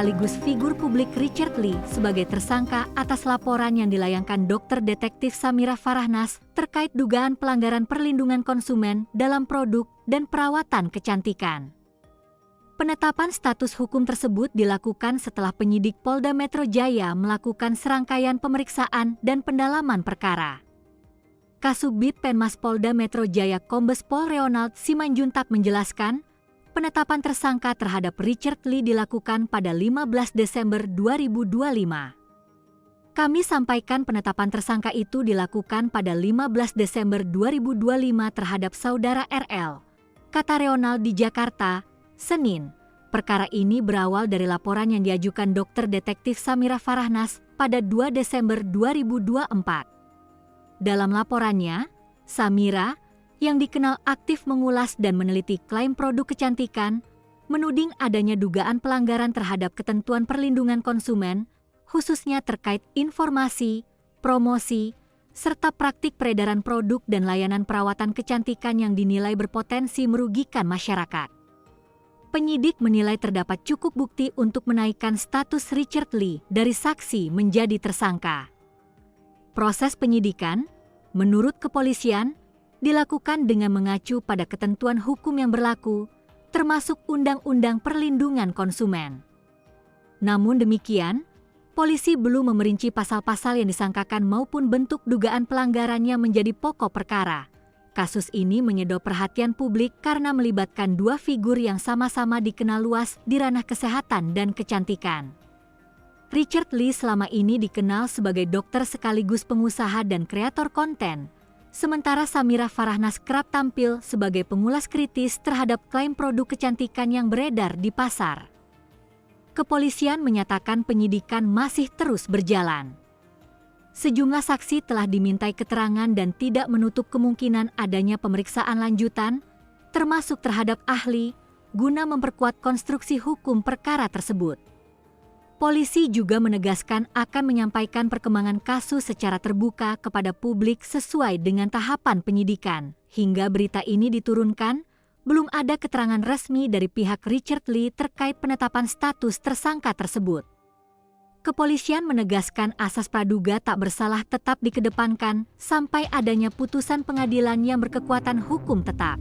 sekaligus figur publik Richard Lee sebagai tersangka atas laporan yang dilayangkan Dokter Detektif Samira Farahnas terkait dugaan pelanggaran perlindungan konsumen dalam produk dan perawatan kecantikan. Penetapan status hukum tersebut dilakukan setelah penyidik Polda Metro Jaya melakukan serangkaian pemeriksaan dan pendalaman perkara. Kasubdit Penmas Polda Metro Jaya Kombes Pol Reonald Simanjuntak menjelaskan, penetapan tersangka terhadap Richard Lee dilakukan pada 15 Desember 2025. Kami sampaikan penetapan tersangka itu dilakukan pada 15 Desember 2025 terhadap saudara RL, kata Reonald di Jakarta, Senin. Perkara ini berawal dari laporan yang diajukan Dokter Detektif Samira Farahnas pada 2 Desember 2024. Dalam laporannya, Samira, yang dikenal aktif mengulas dan meneliti klaim produk kecantikan, menuding adanya dugaan pelanggaran terhadap ketentuan perlindungan konsumen, khususnya terkait informasi, promosi, serta praktik peredaran produk dan layanan perawatan kecantikan yang dinilai berpotensi merugikan masyarakat. Penyidik menilai terdapat cukup bukti untuk menaikkan status Richard Lee dari saksi menjadi tersangka. Proses penyidikan, menurut kepolisian, dilakukan dengan mengacu pada ketentuan hukum yang berlaku, termasuk Undang-Undang Perlindungan Konsumen. Namun demikian, polisi belum memerinci pasal-pasal yang disangkakan maupun bentuk dugaan pelanggarannya menjadi pokok perkara. Kasus ini menyedot perhatian publik karena melibatkan dua figur yang sama-sama dikenal luas di ranah kesehatan dan kecantikan. Richard Lee selama ini dikenal sebagai dokter sekaligus pengusaha dan kreator konten, sementara Samira Farahnas kerap tampil sebagai pengulas kritis terhadap klaim produk kecantikan yang beredar di pasar. Kepolisian menyatakan penyidikan masih terus berjalan. Sejumlah saksi telah dimintai keterangan dan tidak menutup kemungkinan adanya pemeriksaan lanjutan, termasuk terhadap ahli, guna memperkuat konstruksi hukum perkara tersebut. Polisi juga menegaskan akan menyampaikan perkembangan kasus secara terbuka kepada publik sesuai dengan tahapan penyidikan. Hingga berita ini diturunkan, belum ada keterangan resmi dari pihak Richard Lee terkait penetapan status tersangka tersebut. Kepolisian menegaskan asas praduga tak bersalah tetap dikedepankan sampai adanya putusan pengadilan yang berkekuatan hukum tetap.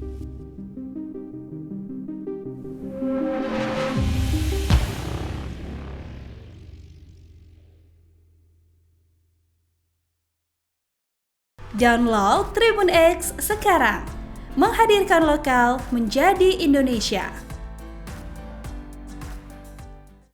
Download Tribun X sekarang, menghadirkan lokal menjadi Indonesia.